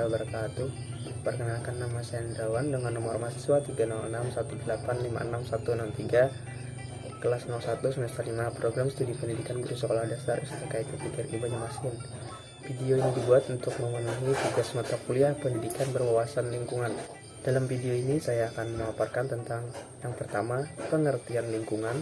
wabarakatuh. Perkenalkan, nama saya Indrawan dengan nomor mahasiswa 30618566163, kelas 01 semester 5, program studi pendidikan guru sekolah dasar STK IPB Banyumasin. Video ini dibuat untuk memenuhi tugas mata kuliah pendidikan berwawasan lingkungan. Dalam video ini saya akan memaparkan tentang yang pertama, pengertian lingkungan,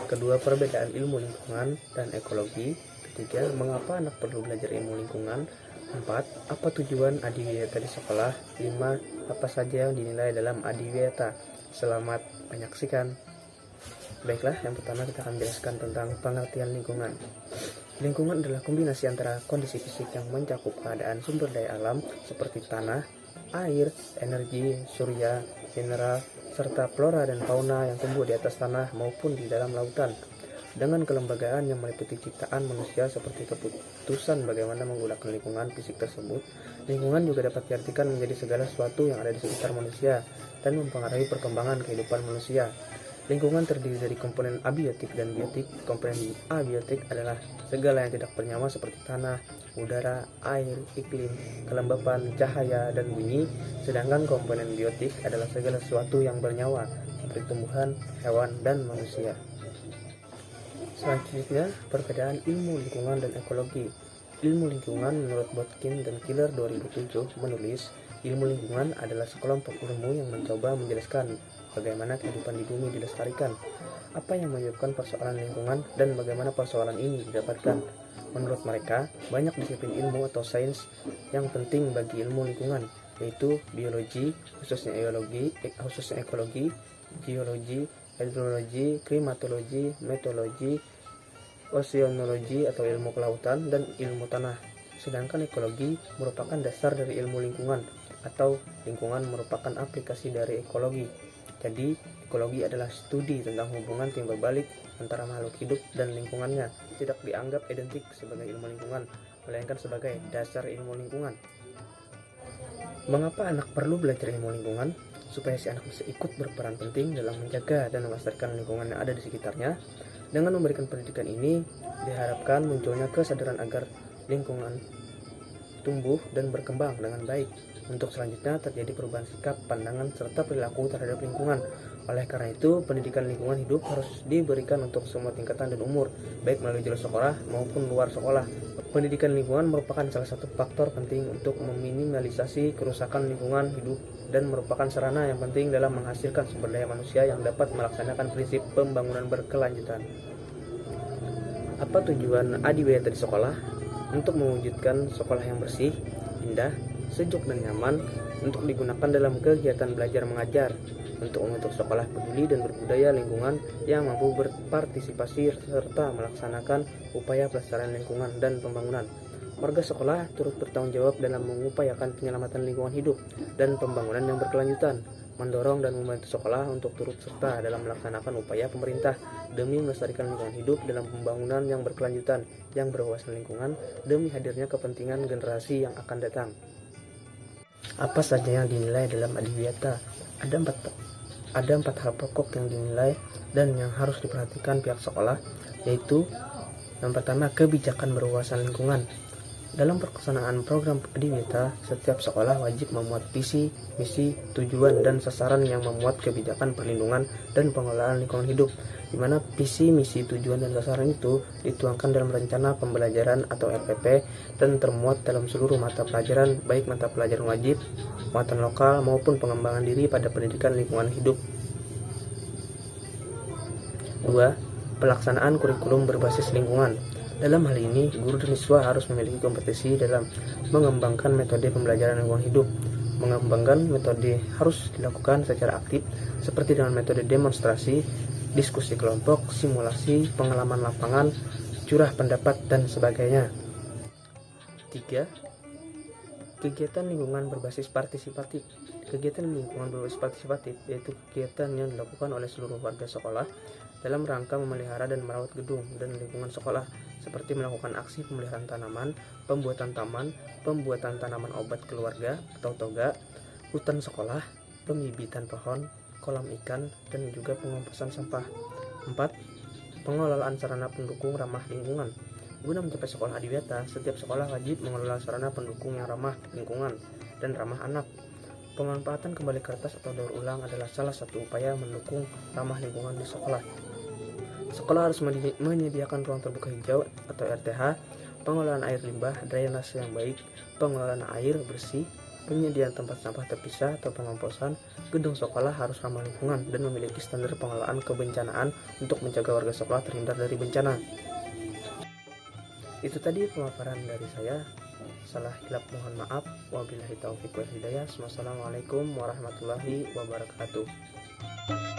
kedua, perbedaan ilmu lingkungan dan ekologi, ketiga, mengapa anak perlu belajar ilmu lingkungan, 4. Apa tujuan adiwiyata di sekolah? 5. Apa saja yang dinilai dalam adiwiyata? Selamat menyaksikan. Baiklah, yang pertama kita akan jelaskan tentang pengertian lingkungan. Lingkungan adalah kombinasi antara kondisi fisik yang mencakup keadaan sumber daya alam seperti tanah, air, energi, surya, mineral, serta flora dan fauna yang tumbuh di atas tanah maupun di dalam lautan. Dengan kelembagaan yang meliputi ciptaan manusia seperti keputusan bagaimana menggunakan lingkungan fisik tersebut, lingkungan juga dapat diartikan menjadi segala sesuatu yang ada di sekitar manusia dan mempengaruhi perkembangan kehidupan manusia. Lingkungan terdiri dari komponen abiotik dan biotik. Komponen abiotik adalah segala yang tidak bernyawa seperti tanah, udara, air, iklim, kelembapan, cahaya, dan bunyi. Sedangkan komponen biotik adalah segala sesuatu yang bernyawa seperti tumbuhan, hewan, dan manusia. Selanjutnya, perbedaan ilmu lingkungan dan ekologi. Ilmu lingkungan menurut Botkin dan Killer 2007 menulis, ilmu lingkungan adalah sekelompok ilmu yang mencoba menjelaskan bagaimana kehidupan di bumi dilestarikan, apa yang menyebabkan persoalan lingkungan, dan bagaimana persoalan ini didapatkan. Menurut mereka, banyak disiplin ilmu atau sains yang penting bagi ilmu lingkungan, yaitu biologi, khususnya ekologi, geologi, hidrologi, klimatologi, meteorologi, oceanologi atau ilmu kelautan, dan ilmu tanah. Sedangkan ekologi merupakan dasar dari ilmu lingkungan, atau lingkungan merupakan aplikasi dari ekologi. Jadi, ekologi adalah studi tentang hubungan timbal balik antara makhluk hidup dan lingkungannya. Tidak dianggap identik sebagai ilmu lingkungan, melainkan sebagai dasar ilmu lingkungan. Mengapa anak perlu belajar ilmu lingkungan? Supaya si anak bisa ikut berperan penting dalam menjaga dan melestarikan lingkungan yang ada di sekitarnya. Dengan memberikan pendidikan ini, diharapkan munculnya kesadaran agar lingkungan tumbuh dan berkembang dengan baik. Untuk selanjutnya terjadi perubahan sikap, pandangan, serta perilaku terhadap lingkungan. Oleh karena itu, pendidikan lingkungan hidup harus diberikan untuk semua tingkatan dan umur, baik melalui jalur sekolah maupun luar sekolah. Pendidikan lingkungan merupakan salah satu faktor penting untuk meminimalisasi kerusakan lingkungan hidup dan merupakan sarana yang penting dalam menghasilkan sumber daya manusia yang dapat melaksanakan prinsip pembangunan berkelanjutan. Apa tujuan adiwiyata di sekolah? Untuk mewujudkan sekolah yang bersih, indah, sejuk dan nyaman, untuk digunakan dalam kegiatan belajar mengajar, untuk membentuk sekolah peduli dan berbudaya lingkungan yang mampu berpartisipasi serta melaksanakan upaya pelestarian lingkungan dan pembangunan. Warga sekolah turut bertanggung jawab dalam mengupayakan penyelamatan lingkungan hidup dan pembangunan yang berkelanjutan, mendorong dan membantu sekolah untuk turut serta dalam melaksanakan upaya pemerintah demi melestarikan lingkungan hidup dalam pembangunan yang berkelanjutan yang berwawasan lingkungan demi hadirnya kepentingan generasi yang akan datang. Apa saja yang dinilai dalam adiwiyata? Ada empat hal pokok yang dinilai dan yang harus diperhatikan pihak sekolah, yaitu yang pertama, kebijakan berwawasan lingkungan. Dalam pelaksanaan program adiwiyata, setiap sekolah wajib memuat visi, misi, tujuan, dan sasaran yang memuat kebijakan perlindungan dan pengelolaan lingkungan hidup, di mana visi, misi, tujuan, dan sasaran itu dituangkan dalam rencana pembelajaran atau RPP dan termuat dalam seluruh mata pelajaran, baik mata pelajaran wajib, muatan lokal, maupun pengembangan diri pada pendidikan lingkungan hidup. 2. Pelaksanaan kurikulum berbasis lingkungan. Dalam hal ini, guru dan siswa harus memiliki kompetisi dalam mengembangkan metode pembelajaran lingkungan hidup. Mengembangkan metode harus dilakukan secara aktif, seperti dengan metode demonstrasi, diskusi kelompok, simulasi, pengalaman lapangan, curah pendapat, dan sebagainya. 3. Kegiatan lingkungan berbasis partisipatif. Kegiatan lingkungan berbasis partisipatif yaitu kegiatan yang dilakukan oleh seluruh warga sekolah dalam rangka memelihara dan merawat gedung dan lingkungan sekolah, seperti melakukan aksi pemeliharaan tanaman, pembuatan taman, pembuatan tanaman obat keluarga atau toga, hutan sekolah, pembibitan pohon, kolam ikan, dan juga pengomposan sampah. 4. Pengelolaan sarana pendukung ramah lingkungan. Guna mencapai sekolah adiwiyata, setiap sekolah wajib mengelola sarana pendukung yang ramah lingkungan dan ramah anak. Pemanfaatan kembali kertas atau daur ulang adalah salah satu upaya mendukung ramah lingkungan di sekolah. Sekolah harus menyediakan ruang terbuka hijau atau RTH, pengelolaan air limbah, drainase yang baik, pengelolaan air bersih, penyediaan tempat sampah terpisah atau pengomposan. Gedung sekolah harus ramah lingkungan dan memiliki standar pengelolaan kebencanaan untuk mencegah warga sekolah terhindar dari bencana. Itu tadi pemaparan dari saya. Salah hilap mohon maaf. Wabillahi taufiq wal hidayah. Wassalamualaikum warahmatullahi wabarakatuh.